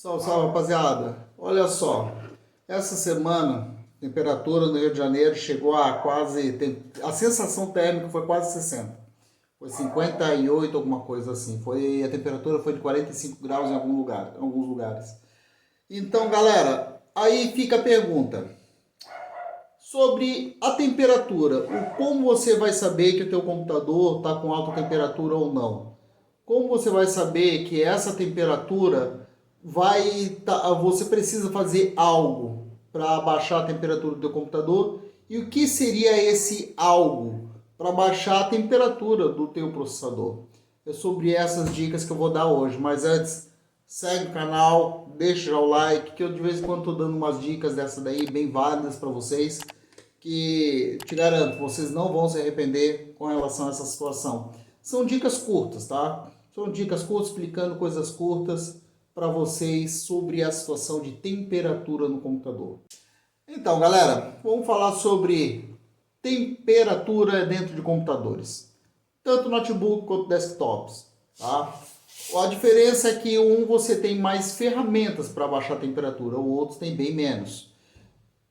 Salve, salve, rapaziada. Olha só, essa semana a temperatura no Rio de Janeiro chegou a quase, a sensação térmica foi quase 60. Foi 58, alguma coisa assim. A temperatura foi de 45 graus em alguns lugares. Então, galera, aí fica a pergunta sobre a temperatura. Como você vai saber que o teu computador está com alta temperatura ou não? Como você vai saber que essa temperatura você precisa fazer algo para baixar a temperatura do teu computador? E o que seria esse algo para baixar a temperatura do teu processador? É sobre essas dicas que eu vou dar hoje, mas antes, segue o canal, deixa já o like, que eu de vez em quando estou dando umas dicas dessa daí bem válidas para vocês, que te garanto, vocês não vão se arrepender com relação a essa situação. São dicas curtas, tá? São dicas curtas, explicando coisas curtas para vocês sobre a situação de temperatura no computador. Então, galera, vamos falar sobre temperatura dentro de computadores, tanto notebook quanto desktops, tá? A diferença é que você tem mais ferramentas para baixar a temperatura, o outro tem bem menos.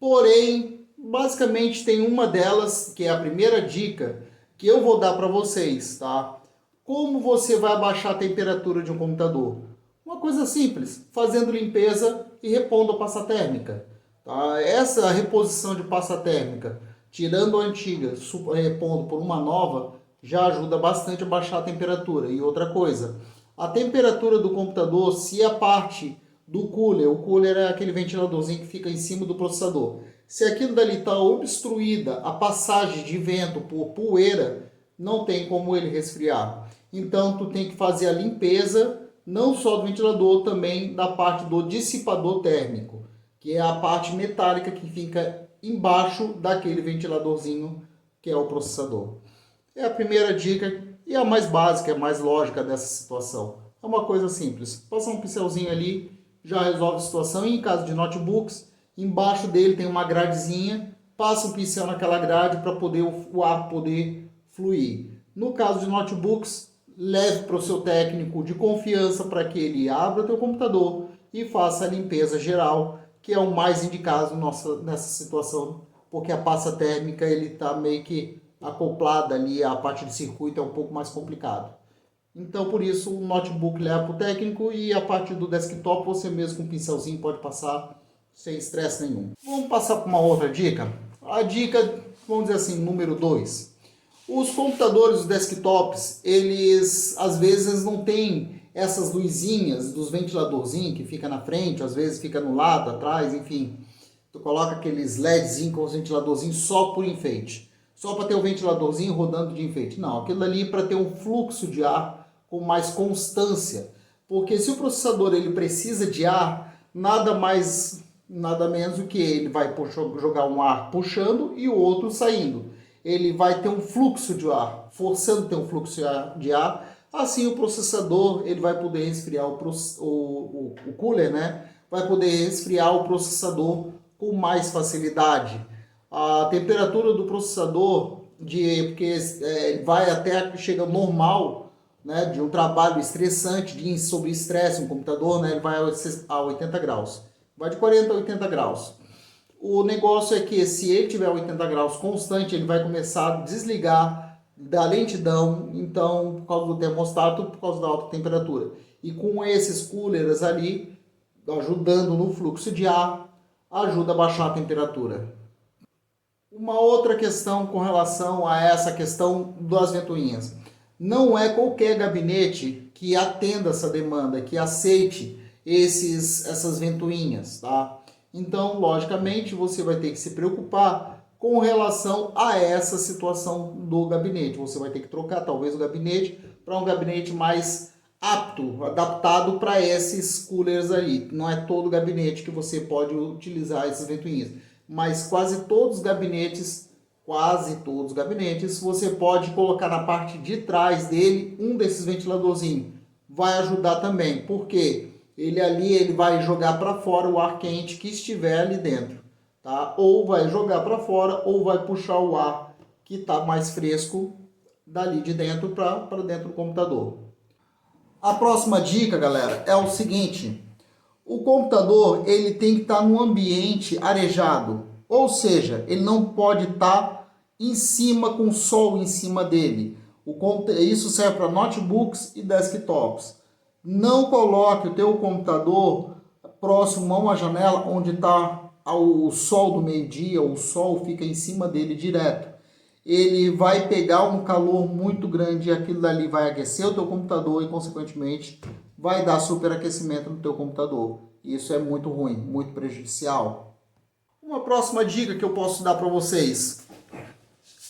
Porém, basicamente tem uma delas, que é a primeira dica que eu vou dar para vocês, tá? Como você vai abaixar a temperatura de um computador? Uma coisa simples, fazendo limpeza e repondo a pasta térmica. Tá? Essa reposição de pasta térmica, tirando a antiga, repondo por uma nova, já ajuda bastante a baixar a temperatura. E outra coisa, a temperatura do computador, se a parte do cooler, o cooler é aquele ventiladorzinho que fica em cima do processador, se aquilo dali está obstruída, a passagem de vento por poeira, não tem como ele resfriar. Então tu tem que fazer a limpeza, não só do ventilador, também da parte do dissipador térmico, que é a parte metálica que fica embaixo daquele ventiladorzinho que é o processador. É a primeira dica e a mais básica, a mais lógica dessa situação. É uma coisa simples, passar um pincelzinho ali, já resolve a situação. E em caso de notebooks, embaixo dele tem uma gradezinha, passa um pincel naquela grade para poder o ar poder fluir. No caso de notebooks, leve para o seu técnico de confiança para que ele abra o teu computador e faça a limpeza geral, que é o mais indicado nessa situação, porque a pasta térmica ele está meio que acoplada ali, a parte de circuito é um pouco mais complicado. Então, por isso, o notebook leva para o técnico e a parte do desktop você mesmo com um pincelzinho pode passar sem estresse nenhum. Vamos passar para uma outra dica. A dica, vamos dizer assim, número 2. Os computadores, os desktops, eles às vezes não têm essas luzinhas dos ventiladorzinhos que fica na frente, às vezes fica no lado, atrás, enfim. Tu coloca aqueles LEDzinhos com os ventiladorzinhos só por enfeite. Só para ter o ventiladorzinho rodando de enfeite. Não, aquilo ali é para ter um fluxo de ar com mais constância. Porque se o processador ele precisa de ar, nada menos do que ele vai jogar um ar puxando e o outro saindo. Ele vai ter um fluxo de ar, forçando ter um fluxo de ar. Assim o processador ele vai poder resfriar o cooler, né? Vai poder resfriar o processador com mais facilidade. A temperatura do processador, porque vai até chega normal, né, de um trabalho estressante, de sobre estresse no computador, né, ele vai a 80 graus. Vai de 40 a 80 graus. O negócio é que se ele tiver 80 graus constante, ele vai começar a desligar da lentidão, então, por causa do termostato, por causa da alta temperatura. E com esses coolers ali, ajudando no fluxo de ar, ajuda a baixar a temperatura. Uma outra questão com relação a essa questão das ventoinhas. Não é qualquer gabinete que atenda essa demanda, que aceite essas ventoinhas, tá? Então, logicamente, você vai ter que se preocupar com relação a essa situação do gabinete. Você vai ter que trocar, talvez, o gabinete para um gabinete mais apto, adaptado para esses coolers aí. Não é todo gabinete que você pode utilizar essas ventoinhas, mas quase todos os gabinetes, você pode colocar na parte de trás dele um desses ventiladorzinhos. Vai ajudar também, porque ele vai jogar para fora o ar quente que estiver ali dentro, tá? Ou vai jogar para fora, ou vai puxar o ar que está mais fresco dali de dentro para dentro do computador. A próxima dica, galera, é o seguinte: O computador ele tem que estar num ambiente arejado, ou seja, ele não pode estar em cima com o sol em cima dele. Isso serve para notebooks e desktops. Não coloque o teu computador próximo a uma janela onde está o sol do meio-dia, o sol fica em cima dele direto. Ele vai pegar um calor muito grande e aquilo dali vai aquecer o teu computador e, consequentemente, vai dar superaquecimento no teu computador. Isso é muito ruim, muito prejudicial. Uma próxima dica que eu posso dar para vocês,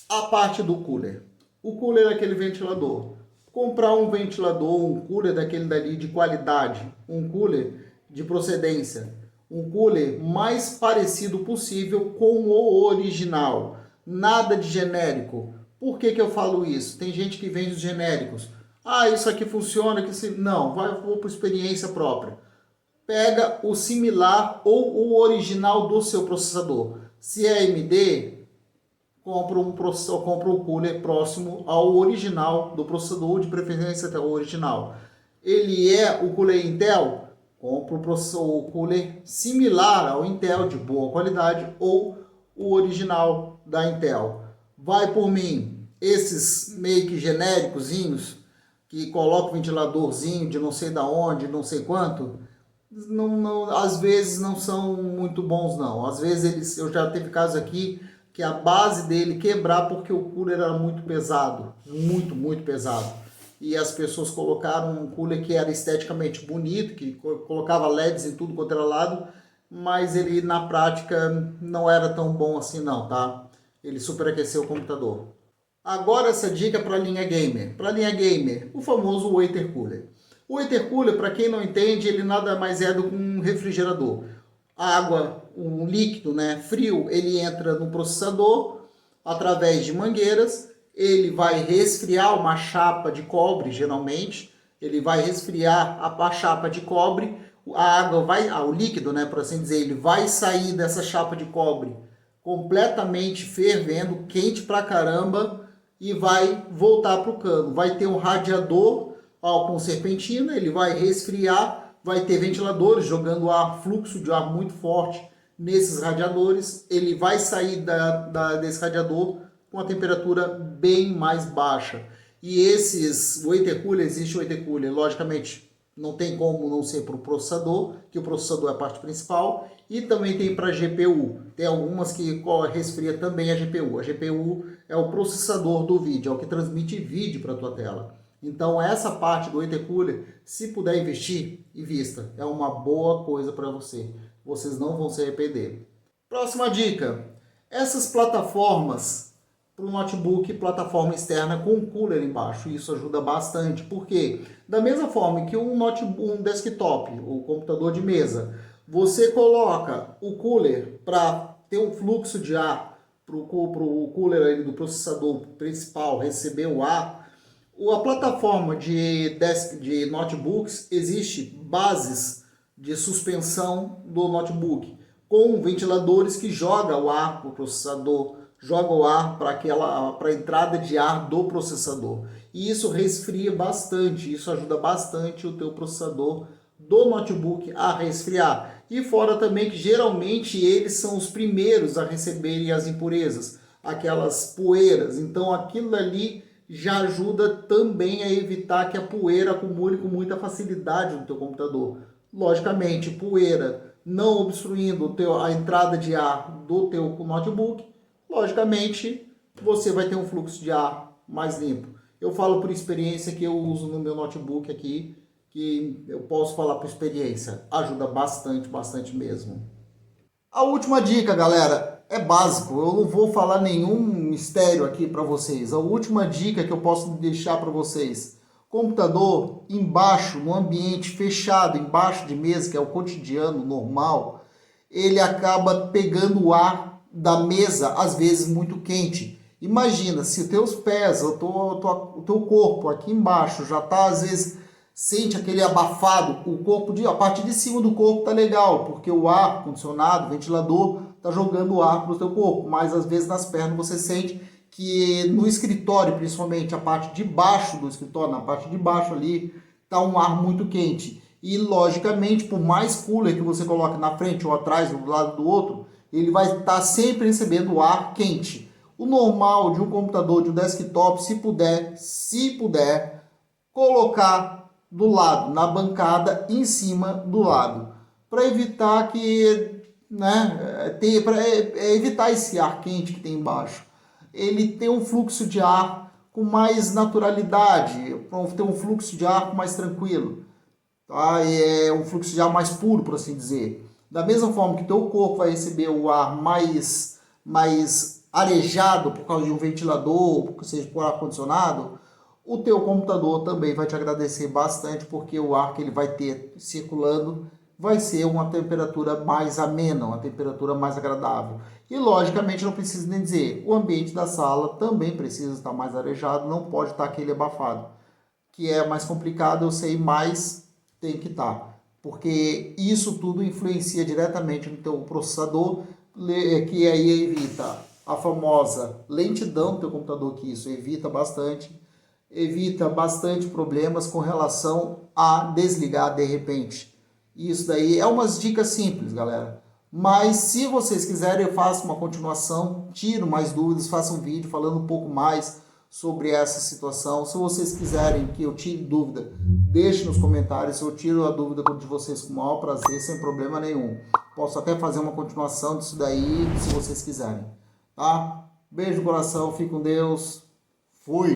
a parte do cooler. O cooler é aquele ventilador. Comprar um ventilador, um cooler daquele dali de qualidade, um cooler de procedência, um cooler mais parecido possível com o original. Nada de genérico. Por que eu falo isso? Tem gente que vende os genéricos. Ah, isso aqui funciona, que se... Não, vou por experiência própria. Pega o similar ou o original do seu processador. Se é AMD, compra um cooler próximo ao original do processador, de preferência até o original. Ele é o cooler Intel, compra o cooler similar ao Intel, de boa qualidade, ou o original da Intel. Vai por mim, esses meio que genéricozinhos, que coloca o ventiladorzinho de não sei da onde, não sei quanto, às vezes não são muito bons não. Às vezes eu já teve casos aqui que a base dele quebrar porque o cooler era muito pesado, muito pesado. E as pessoas colocaram um cooler que era esteticamente bonito, que colocava LEDs em tudo quanto era lado, mas ele na prática não era tão bom assim não, tá? Ele superaqueceu o computador. Agora essa dica para a linha gamer. Para a linha gamer, o famoso water cooler. O water cooler, para quem não entende, ele nada mais é do que um refrigerador. A água, um líquido, né, frio, ele entra no processador através de mangueiras. Ele vai resfriar uma chapa de cobre, geralmente. Ele vai resfriar a chapa de cobre. A água vai, o líquido, né, por assim dizer, ele vai sair dessa chapa de cobre completamente fervendo, quente pra caramba, e vai voltar para o cano. Vai ter um radiador com serpentina, ele vai resfriar, vai ter ventiladores jogando ar, fluxo de ar muito forte nesses radiadores. Ele vai sair desse radiador com a temperatura bem mais baixa. E esses water cooler, existe water cooler, logicamente não tem como não ser para o processador, que o processador é a parte principal, e também tem para a GPU. Tem algumas que resfria também a GPU. A GPU é o processador do vídeo, é o que transmite vídeo para a tua tela. Então essa parte do water cooler, se puder investir, invista. É uma boa coisa para você. Vocês não vão se arrepender. Próxima dica. Essas plataformas para o notebook, plataforma externa com cooler embaixo. Isso ajuda bastante. Por quê? Da mesma forma que um desktop, o computador de mesa, você coloca o cooler para ter um fluxo de ar para o cooler ali do processador principal receber o ar. A plataforma de notebooks, existe bases de suspensão do notebook com ventiladores que jogam o ar para o processador, joga o ar para a entrada de ar do processador. E isso resfria bastante, isso ajuda bastante o teu processador do notebook a resfriar. E fora também que geralmente eles são os primeiros a receberem as impurezas, aquelas poeiras. Então aquilo ali já ajuda também a evitar que a poeira acumule com muita facilidade no teu computador. Logicamente, poeira não obstruindo a entrada de ar do teu notebook, logicamente você vai ter um fluxo de ar mais limpo. Eu falo por experiência que eu uso no meu notebook aqui, que eu posso falar por experiência, ajuda bastante mesmo. A última dica, galera, é básico, eu não vou falar nenhum mistério aqui para vocês. A última dica que eu posso deixar para vocês: computador embaixo, no ambiente fechado, embaixo de mesa, que é o cotidiano normal, ele acaba pegando o ar da mesa, às vezes muito quente. Imagina, se os teus pés, o teu corpo aqui embaixo já está, às vezes, sente aquele abafado, a parte de cima do corpo tá legal, porque o ar condicionado, o ventilador, tá jogando o ar para o teu corpo, mas às vezes nas pernas você sente que no escritório, principalmente a parte de baixo do escritório, na parte de baixo ali, tá um ar muito quente. E logicamente, por mais cooler que você coloque na frente ou atrás, do lado do outro, ele vai estar sempre recebendo ar quente. O normal de um computador, de um desktop, se puder, colocar do lado, na bancada, em cima do lado, para evitar que, né, para evitar esse ar quente que tem embaixo. Ele tem um fluxo de ar com mais naturalidade, ter um fluxo de ar mais tranquilo, tá? É um fluxo de ar mais puro, por assim dizer. Da mesma forma que o teu corpo vai receber o ar mais arejado por causa de um ventilador, seja por ar-condicionado, o teu computador também vai te agradecer bastante, porque o ar que ele vai ter circulando vai ser uma temperatura mais amena, uma temperatura mais agradável. E logicamente não preciso nem dizer, o ambiente da sala também precisa estar mais arejado, não pode estar aquele abafado. Que é mais complicado, eu sei, mas tem que estar. Porque isso tudo influencia diretamente no teu processador, que aí evita a famosa lentidão do teu computador, que isso evita bastante problemas com relação a desligar de repente. Isso daí é umas dicas simples, galera. Mas se vocês quiserem, eu faço uma continuação, tiro mais dúvidas, faço um vídeo falando um pouco mais sobre essa situação. Se vocês quiserem que eu tire dúvida, deixe nos comentários, eu tiro a dúvida de vocês com o maior prazer, sem problema nenhum. Posso até fazer uma continuação disso daí, se vocês quiserem, tá? Beijo no coração, fique com Deus, fui!